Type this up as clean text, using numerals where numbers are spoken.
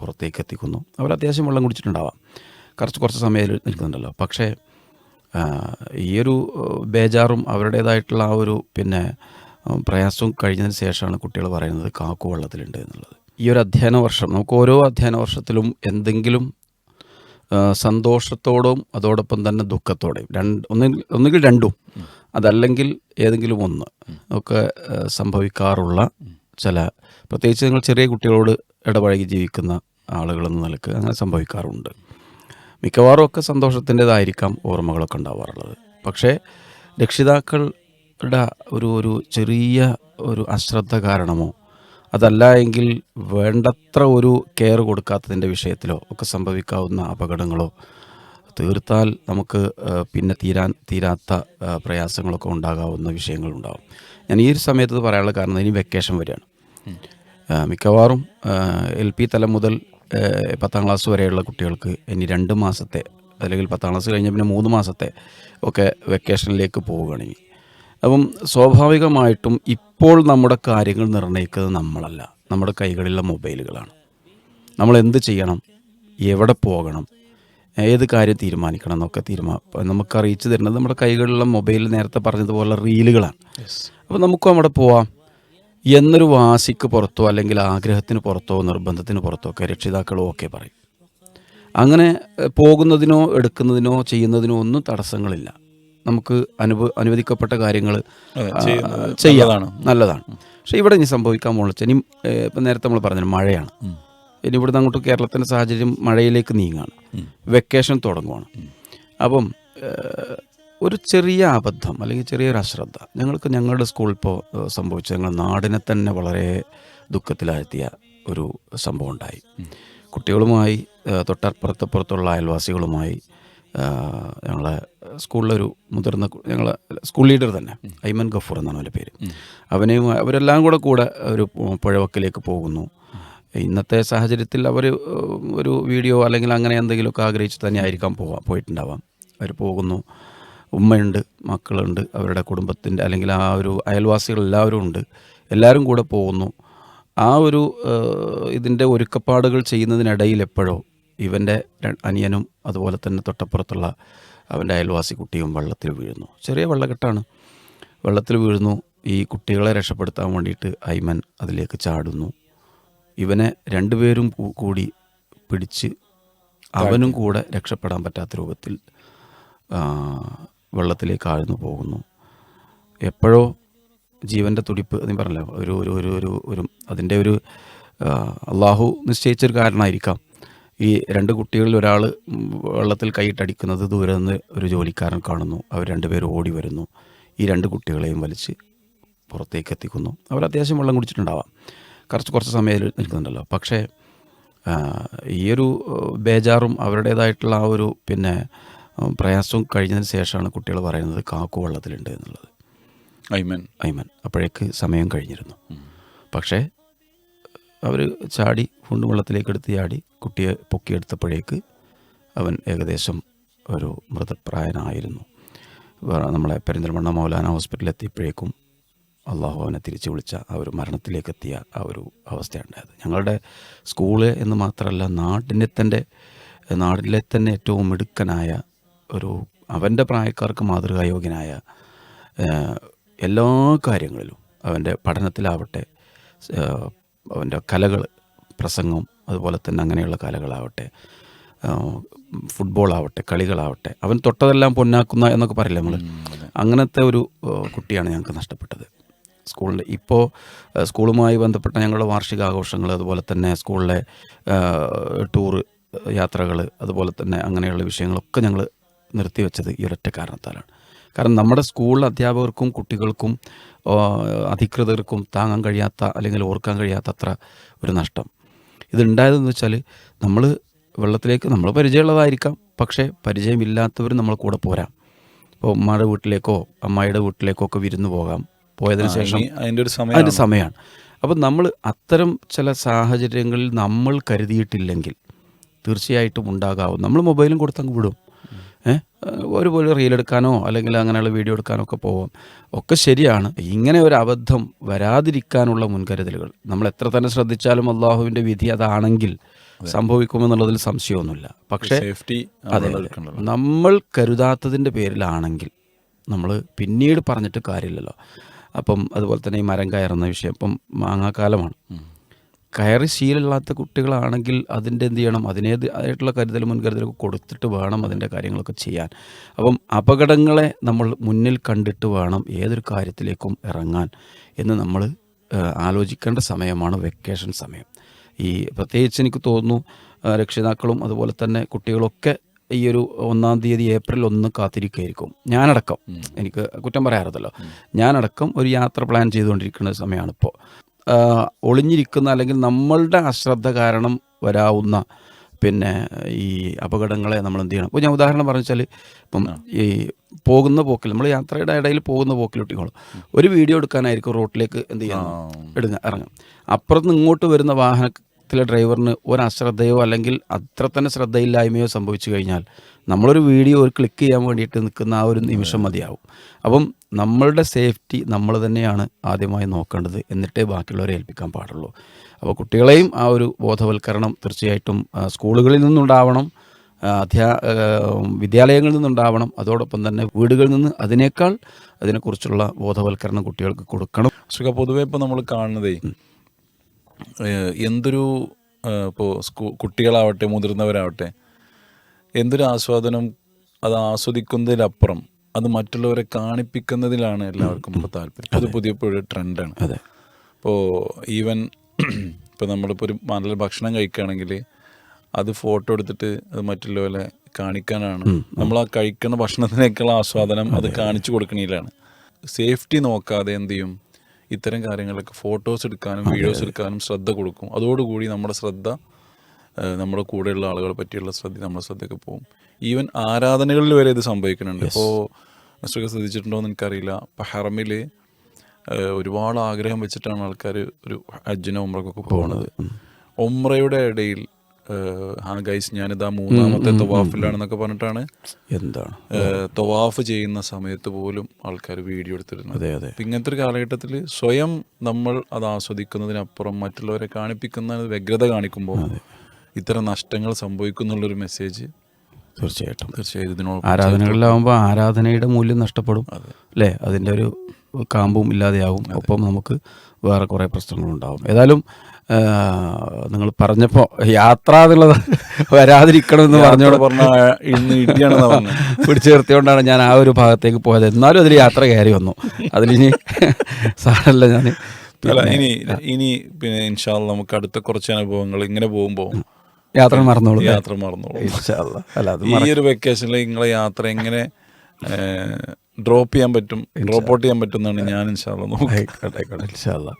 പുറത്തേക്ക് എത്തിക്കുന്നു. അവർ അത്യാവശ്യം വെള്ളം കുടിച്ചിട്ടുണ്ടാവാം, കുറച്ച് സമയം നിൽക്കുന്നുണ്ടല്ലോ. പക്ഷേ ഈ ഒരു ബേജാറും അവരുടേതായിട്ടുള്ള ആ ഒരു പ്രയാസവും കഴിഞ്ഞതിന് ശേഷമാണ് കുട്ടികൾ പറയുന്നത് കാക്കു വെള്ളത്തിലുണ്ട് എന്നുള്ളത്. ഈ ഒരു അധ്യയന വർഷം നമുക്ക് ഓരോ അധ്യയന വർഷത്തിലും എന്തെങ്കിലും സന്തോഷത്തോടും അതോടൊപ്പം തന്നെ ദുഃഖത്തോടെയും ഒന്നുകിൽ രണ്ടും അതല്ലെങ്കിൽ ഏതെങ്കിലും ഒന്ന് ഒക്കെ സംഭവിക്കാറുള്ള ചില, പ്രത്യേകിച്ച് നിങ്ങൾ ചെറിയ കുട്ടികളോട് ഇടപഴകി ജീവിക്കുന്ന ആളുകളെന്ന നിലക്ക് അങ്ങനെ സംഭവിക്കാറുണ്ട്. മിക്കവാറും ഒക്കെ സന്തോഷത്തിൻ്റെതായിരിക്കാം ഓർമ്മകളൊക്കെ ഉണ്ടാവാറുള്ളത്. പക്ഷേ രക്ഷിതാക്കളുടെ ഒരു ചെറിയ ഒരു അശ്രദ്ധ കാരണമോ അതല്ല എങ്കിൽ വേണ്ടത്ര ഒരു കെയർ കൊടുക്കാത്തതിൻ്റെ വിഷയത്തിലോ ഒക്കെ സംഭവിക്കാവുന്ന അപകടങ്ങളോ തീർത്താൽ നമുക്ക് പിന്നെ തീരാത്ത പ്രയാസങ്ങളൊക്കെ ഉണ്ടാകാവുന്ന വിഷയങ്ങളുണ്ടാകും. ഞാൻ ഈ ഒരു സമയത്ത് പറയാനുള്ള കാരണം ഇനി വെക്കേഷൻ വരികയാണ്. മിക്കവാറും LP തലം മുതൽ 10ാം ക്ലാസ് വരെയുള്ള കുട്ടികൾക്ക് ഇനി 2 മാസത്തെ അല്ലെങ്കിൽ 10ാം ക്ലാസ് കഴിഞ്ഞ പിന്നെ 3 മാസത്തെ ഒക്കെ വെക്കേഷനിലേക്ക് പോവുകയാണെങ്കിൽ, അപ്പം സ്വാഭാവികമായിട്ടും ഇപ്പോൾ നമ്മുടെ കാര്യങ്ങൾ നിർണ്ണയിക്കുന്നത് നമ്മളല്ല, നമ്മുടെ കൈകളിലുള്ള മൊബൈലുകളാണ്. നമ്മൾ എന്ത് ചെയ്യണം, എവിടെ പോകണം, ഏത് കാര്യം തീരുമാനിക്കണം എന്നൊക്കെ നമുക്ക് അറിയിച്ചു തരുന്നത് നമ്മുടെ കൈകളിലുള്ള മൊബൈലിൽ നേരത്തെ പറഞ്ഞതുപോലെ റീലുകളാണ്. അപ്പോൾ നമുക്കും അവിടെ പോവാം എന്നൊരു വാശിക്ക് പുറത്തോ അല്ലെങ്കിൽ ആഗ്രഹത്തിന് പുറത്തോ നിർബന്ധത്തിന് പുറത്തോ ഒക്കെ രക്ഷിതാക്കളോ ഒക്കെ പറയും. അങ്ങനെ പോകുന്നതിനോ എടുക്കുന്നതിനോ ചെയ്യുന്നതിനോ ഒന്നും തടസ്സങ്ങളില്ല. നമുക്ക് അനുവദിക്കപ്പെട്ട കാര്യങ്ങൾ ചെയ്യാം, നല്ലതാണ്. പക്ഷേ ഇവിടെ ഇനി സംഭവിക്കാൻ പോകുന്നത് ഇനി ഇപ്പം നേരത്തെ നമ്മൾ പറഞ്ഞത് മഴയാണ്. ഇനി ഇവിടുന്ന് അങ്ങോട്ട് കേരളത്തിൻ്റെ സാഹചര്യം മഴയിലേക്ക് നീങ്ങുകയാണ്, വെക്കേഷൻ തുടങ്ങുകയാണ്. അപ്പം ഒരു ചെറിയ അബദ്ധം അല്ലെങ്കിൽ ചെറിയൊരു അശ്രദ്ധ ഞങ്ങളുടെ സ്കൂളിൽ ഇപ്പോൾ സംഭവിച്ചത് ഞങ്ങളുടെ നാടിനെ തന്നെ വളരെ ദുഃഖത്തിലാഴ്ത്തിയ ഒരു സംഭവം ഉണ്ടായി. കുട്ടികളുമായി തൊട്ടപ്പുറത്തുള്ള അയൽവാസികളുമായി ഞങ്ങളെ സ്കൂളിലൊരു മുതിർന്ന ഞങ്ങളെ സ്കൂൾ ലീഡർ തന്നെ ഐമൻ ഗഫൂർ എന്നാണ് അവൻ്റെ പേര്. അവരെല്ലാം കൂടെ ഒരു പുഴവക്കിലേക്ക് പോകുന്നു. ഇന്നത്തെ സാഹചര്യത്തിൽ അവർ ഒരു വീഡിയോ അല്ലെങ്കിൽ അങ്ങനെ എന്തെങ്കിലുമൊക്കെ ആഗ്രഹിച്ച് തന്നെ ആയിരിക്കാം പോയിട്ടുണ്ടാവാം. അവർ പോകുന്നു, ഉമ്മയുണ്ട്, മക്കളുണ്ട്, അവരുടെ കുടുംബത്തിൻ്റെ അല്ലെങ്കിൽ ആ ഒരു അയൽവാസികളെല്ലാവരും ഉണ്ട്, എല്ലാവരും കൂടെ പോകുന്നു. ആ ഒരു ഇതിൻ്റെ ഒരുക്കപ്പാടുകൾ ചെയ്യുന്നതിനിടയിൽ എപ്പോഴോ ഇവൻ്റെ അനിയനും അതുപോലെ തന്നെ തൊട്ടപ്പുറത്തുള്ള അവൻ്റെ അയൽവാസി കുട്ടിയും വെള്ളത്തിൽ വീഴുന്നു. ചെറിയ വെള്ളക്കെട്ടാണ്, വെള്ളത്തിൽ വീഴുന്നു. ഈ കുട്ടികളെ രക്ഷപ്പെടുത്താൻ വേണ്ടിയിട്ട് ഐമൻ അതിലേക്ക് ചാടുന്നു. ഇവനെ രണ്ടുപേരും കൂടി പിടിച്ച് അവനും കൂടെ രക്ഷപ്പെടാൻ പറ്റാത്ത രൂപത്തിൽ വെള്ളത്തിലേക്ക് ആഴ്ന്നു പോകുന്നു. എപ്പോഴോ ജീവൻ്റെ തുടിപ്പ് എന്ന് പറഞ്ഞല്ലോ, ഒരു അതിൻ്റെ ഒരു അള്ളാഹു നിശ്ചയിച്ചൊരു കാരണമായിരിക്കാം. ഈ 2 കുട്ടികളിൽ ഒരാൾ വെള്ളത്തിൽ കൈയിട്ടടിക്കുന്നത് ദൂരെ നിന്ന് ഒരു ജോലിക്കാരൻ കാണുന്നു. അവർ രണ്ടുപേരും ഓടി വരുന്നു, ഈ 2 കുട്ടികളെയും വലിച്ച് പുറത്തേക്ക് എത്തിക്കുന്നു. അവർ അത്യാവശ്യം വെള്ളം കുടിച്ചിട്ടുണ്ടാവാം, കുറച്ച് സമയം നിൽക്കുന്നുണ്ടല്ലോ. പക്ഷേ ഈ ഒരു ബേജാറും അവരുടേതായിട്ടുള്ള ആ ഒരു പ്രയാസവും കഴിഞ്ഞതിന് ശേഷമാണ് കുട്ടികൾ പറയുന്നത് കാക്കു വെള്ളത്തിലുണ്ട് എന്നുള്ളത്. ഐമൻ അപ്പോഴേക്ക് സമയം കഴിഞ്ഞിരുന്നു. പക്ഷേ അവർ ചാടി വെള്ളത്തിലേക്ക് എടുത്ത് ചാടി കുട്ടിയെ പൊക്കിയെടുത്തപ്പോഴേക്ക് അവൻ ഏകദേശം ഒരു മൃതപ്രായനായിരുന്നു. നമ്മളെ പെരിന്തൽമണ്ണ മൗലാന ഹോസ്പിറ്റലിൽ എത്തിയപ്പോഴേക്കും അള്ളാഹു അവനെ തിരിച്ചു വിളിച്ച ആ ഒരു മരണത്തിലേക്ക് എത്തിയ ആ ഒരു അവസ്ഥയുണ്ടായത്. ഞങ്ങളുടെ സ്കൂള് എന്ന് മാത്രമല്ല നാട്ടിലെ തന്നെ ഏറ്റവും മിടുക്കനായ അവൻ്റെ പ്രായക്കാർക്ക് മാതൃകായോഗ്യനായ എല്ലാ കാര്യങ്ങളിലും, അവൻ്റെ പഠനത്തിലാവട്ടെ, അവൻ്റെ കലകൾ, പ്രസംഗം, അതുപോലെ തന്നെ അങ്ങനെയുള്ള കലകളാവട്ടെ, ഫുട്ബോളാവട്ടെ, കളികളാവട്ടെ, അവൻ തൊട്ടതെല്ലാം പൊന്നാക്കുന്ന എന്നൊക്കെ പറയില്ല നമ്മൾ, അങ്ങനത്തെ ഒരു കുട്ടിയാണ് ഞങ്ങൾക്ക് നഷ്ടപ്പെട്ടത്. സ്കൂളിൽ ഇപ്പോൾ സ്കൂളുമായി ബന്ധപ്പെട്ട ഞങ്ങളുടെ വാർഷികാഘോഷങ്ങൾ, അതുപോലെ തന്നെ സ്കൂളിലെ ടൂറ് യാത്രകൾ, അതുപോലെ തന്നെ അങ്ങനെയുള്ള വിഷയങ്ങളൊക്കെ ഞങ്ങൾ നിർത്തിവെച്ചത് ഈ ഒരൊറ്റ കാരണത്താലാണ്. കാരണം നമ്മുടെ സ്കൂൾ അധ്യാപകർക്കും കുട്ടികൾക്കും അധികൃതർക്കും താങ്ങാൻ കഴിയാത്ത അല്ലെങ്കിൽ ഓർക്കാൻ കഴിയാത്ത അത്ര ഒരു നഷ്ടം ഇതുണ്ടായതെന്ന് വെച്ചാൽ, നമ്മൾ വെള്ളത്തിലേക്ക് നമ്മൾ പരിചയമുള്ളതായിരിക്കാം, പക്ഷേ പരിചയമില്ലാത്തവർ നമ്മളെ കൂടെ പോരാം. ഇപ്പോൾ ഉമ്മയുടെ വീട്ടിലേക്കോ അമ്മായിയുടെ വീട്ടിലേക്കോ ഒക്കെ വിരുന്ന് പോയതിന് ശേഷം അതിൻ്റെ സമയമാണ്. അപ്പം നമ്മൾ അത്തരം ചില സാഹചര്യങ്ങളിൽ നമ്മൾ കരുതിയിട്ടില്ലെങ്കിൽ തീർച്ചയായിട്ടും ഉണ്ടാകാവും. നമ്മൾ മൊബൈലും കൊടുത്തങ്ങ് വിടും. ഒരുപോലെ റീലെടുക്കാനോ അല്ലെങ്കിൽ അങ്ങനെയുള്ള വീഡിയോ എടുക്കാനോ ഒക്കെ പോവാം, ഒക്കെ ശരിയാണ്. ഇങ്ങനെ ഒരു അബദ്ധം വരാതിരിക്കാനുള്ള മുൻകരുതലുകൾ നമ്മൾ എത്ര തന്നെ ശ്രദ്ധിച്ചാലും അള്ളാഹുവിൻ്റെ വിധി അതാണെങ്കിൽ സംഭവിക്കുമെന്നുള്ളതിൽ സംശയമൊന്നുമില്ല. പക്ഷേ സേഫ്റ്റി അതെ നമ്മൾ കരുതാത്തതിൻ്റെ പേരിലാണെങ്കിൽ നമ്മൾ പിന്നീട് പറഞ്ഞിട്ട് കാര്യമില്ലല്ലോ. അപ്പം അതുപോലെ തന്നെ ഈ മരം കയറുന്ന വിഷയം, ഇപ്പം മാങ്ങാക്കാലമാണ്. കയറി ശീലമില്ലാത്ത കുട്ടികളാണെങ്കിൽ അതിൻ്റെ എന്ത് ചെയ്യണം, അതിനേതായിട്ടുള്ള കരുതൽ മുൻകരുതലൊക്കെ കൊടുത്തിട്ട് വേണം അതിൻ്റെ കാര്യങ്ങളൊക്കെ ചെയ്യാൻ. അപ്പം അപകടങ്ങളെ നമ്മൾ മുന്നിൽ കണ്ടിട്ട് വേണം ഏതൊരു കാര്യത്തിലേക്കും ഇറങ്ങാൻ എന്ന് നമ്മൾ ആലോചിക്കേണ്ട സമയമാണ് വെക്കേഷൻ സമയം. ഈ പ്രത്യേകിച്ച് എനിക്ക് തോന്നുന്നു രക്ഷിതാക്കളും അതുപോലെ തന്നെ കുട്ടികളൊക്കെ ഈ ഒരു 1-ാം തീയതി ഏപ്രിൽ 1 കാത്തിരിക്കുകയായിരിക്കും. ഞാനടക്കം, എനിക്ക് കുറ്റം പറയാറതല്ലോ, ഞാനടക്കം ഒരു യാത്ര പ്ലാൻ ചെയ്തുകൊണ്ടിരിക്കുന്ന സമയമാണിപ്പോൾ. ഒളിഞ്ഞിരിക്കുന്ന അല്ലെങ്കിൽ നമ്മളുടെ അശ്രദ്ധ കാരണം വരാവുന്ന പിന്നെ ഈ അപകടങ്ങളെ നമ്മൾ എന്ത് ചെയ്യണം. ഇപ്പോൾ ഞാൻ ഉദാഹരണം പറഞ്ഞു വെച്ചാൽ, ഇപ്പം ഈ പോകുന്ന പോക്കിൽ, നമ്മൾ യാത്രയുടെ ഇടയിൽ പോകുന്ന പോക്കിലൊട്ടിക്കോളും ഒരു വീഡിയോ എടുക്കാനായിരിക്കും റോട്ടിലേക്ക് എന്ത് ചെയ്യാൻ ഇറങ്ങും. അപ്പുറത്ത് ഇങ്ങോട്ട് വരുന്ന വാഹനത്തിലെ ഡ്രൈവറിന് ഒരു അശ്രദ്ധയോ അല്ലെങ്കിൽ അത്ര തന്നെ ശ്രദ്ധയില്ലായ്മയോ സംഭവിച്ചു കഴിഞ്ഞാൽ നമ്മളൊരു വീഡിയോ ഒരു ക്ലിക്ക് ചെയ്യാൻ വേണ്ടിയിട്ട് നിൽക്കുന്ന ആ ഒരു നിമിഷം മതിയാവും. അപ്പം നമ്മളുടെ സേഫ്റ്റി നമ്മൾ തന്നെയാണ് ആദ്യമായി നോക്കേണ്ടത്, എന്നിട്ടേ ബാക്കിയുള്ളവരെ ഏൽപ്പിക്കാൻ പാടുള്ളൂ. അപ്പോൾ കുട്ടികളെയും ആ ഒരു ബോധവൽക്കരണം തീർച്ചയായിട്ടും സ്കൂളുകളിൽ നിന്നുണ്ടാവണം, വിദ്യാലയങ്ങളിൽ നിന്നുണ്ടാവണം. അതോടൊപ്പം തന്നെ വീടുകളിൽ നിന്ന് അതിനെക്കുറിച്ചുള്ള ബോധവൽക്കരണം കുട്ടികൾക്ക് കൊടുക്കണം. പൊതുവെ ഇപ്പോൾ നമ്മൾ കാണുന്നതേ എന്തൊരു ഇപ്പോൾ കുട്ടികളാവട്ടെ മുതിർന്നവരാവട്ടെ എന്തൊരു ആസ്വാദനം, അത് ആസ്വദിക്കുന്നതിലപ്പുറം അത് മറ്റുള്ളവരെ കാണിപ്പിക്കുന്നതിലാണ് എല്ലാവർക്കും ഇപ്പോൾ താല്പര്യം. അത് പുതിയപ്പോഴൊരു ട്രെൻഡാണ്. ഇപ്പോൾ ഈവൻ ഇപ്പോൾ നമ്മളിപ്പോൾ ഒരു നല്ല ഭക്ഷണം കഴിക്കുകയാണെങ്കിൽ അത് ഫോട്ടോ എടുത്തിട്ട് അത് മറ്റുള്ളവരെ കാണിക്കാനാണ്. നമ്മൾ ആ കഴിക്കുന്ന ഭക്ഷണത്തിനേക്കുള്ള ആസ്വാദനം അത് കാണിച്ചു കൊടുക്കണതിലാണ്. സേഫ്റ്റി നോക്കാതെ എന്ത് ചെയ്യും, ഇത്തരം കാര്യങ്ങളൊക്കെ ഫോട്ടോസ് എടുക്കാനും വീഡിയോസ് എടുക്കാനും ശ്രദ്ധ കൊടുക്കും. അതോടുകൂടി നമ്മുടെ ശ്രദ്ധ, നമ്മുടെ കൂടെയുള്ള ആളുകളെ പറ്റിയുള്ള നമ്മുടെ ശ്രദ്ധയൊക്കെ പോകും. ഈവൻ ആരാധനകളിൽ വരെ ഇത് സംഭവിക്കുന്നുണ്ട്. ഇപ്പോൾ മിസ്റ്റർ ശ്രദ്ധിച്ചിട്ടുണ്ടോ എന്ന് എനിക്കറിയില്ല, ഇപ്പോൾ ഹറമിൽ ഒരുപാട് ആഗ്രഹം വെച്ചിട്ടാണ് ആൾക്കാർ ഒരു ഹജ്ജിനോ ഉംറക്കൊക്കെ പോകുന്നത്. ഉംറയുടെ ഇടയിൽ ഗൈസ് ഞാനിതാ 3ാമത്തെ തവാഫിലാണെന്നൊക്കെ പറഞ്ഞിട്ടാണ് തവാഫ് ചെയ്യുന്ന സമയത്ത് പോലും ആൾക്കാർ വീഡിയോ എടുത്തിരുന്നത്. ഇങ്ങനത്തെ ഒരു കാലഘട്ടത്തിൽ സ്വയം നമ്മൾ അത് ആസ്വദിക്കുന്നതിനപ്പുറം മറ്റുള്ളവരെ കാണിപ്പിക്കുന്ന വ്യഗ്രത കാണിക്കുമ്പോൾ ഇത്തരം നഷ്ടങ്ങൾ സംഭവിക്കുന്നുള്ളൊരു മെസ്സേജ് തീർച്ചയായിട്ടും ഇതിനോട് ആരാധനകളിലാവുമ്പോൾ ആരാധനയുടെ മൂല്യം നഷ്ടപ്പെടും അല്ലേ, അതിൻ്റെ ഒരു കാമ്പും ഇല്ലാതെയാവും. ഒപ്പം നമുക്ക് വേറെ കുറേ പ്രശ്നങ്ങളുണ്ടാവും. ഏതായാലും നിങ്ങൾ പറഞ്ഞപ്പോൾ യാത്ര എന്നുള്ളത് വരാതിരിക്കണമെന്ന് പിടിച്ചു നിർത്തിയോണ്ടാണ് ഞാൻ ആ ഒരു ഭാഗത്തേക്ക് പോയത്. എന്നാലും അതിൽ യാത്ര കയറി വന്നു. അതിലിനി സാരല്ല, ഞാൻ ഇനി പിന്നെ ഇൻഷാ അല്ലാഹ് നമുക്ക് അടുത്ത കുറച്ച് അനുഭവങ്ങൾ ഇങ്ങനെ പോകുമ്പോൾ യാത്ര മറന്നോളൂ. ഈ ഒരു വെക്കേഷനിൽ നിങ്ങളെ യാത്ര എങ്ങനെ ഡ്രോപ്പ് ഔട്ട് ചെയ്യാൻ പറ്റും എന്നാണ് ഞാൻ ഇൻഷാ അല്ലാഹ് നോക്കാം. ഇൻഷാ അല്ലാഹ്.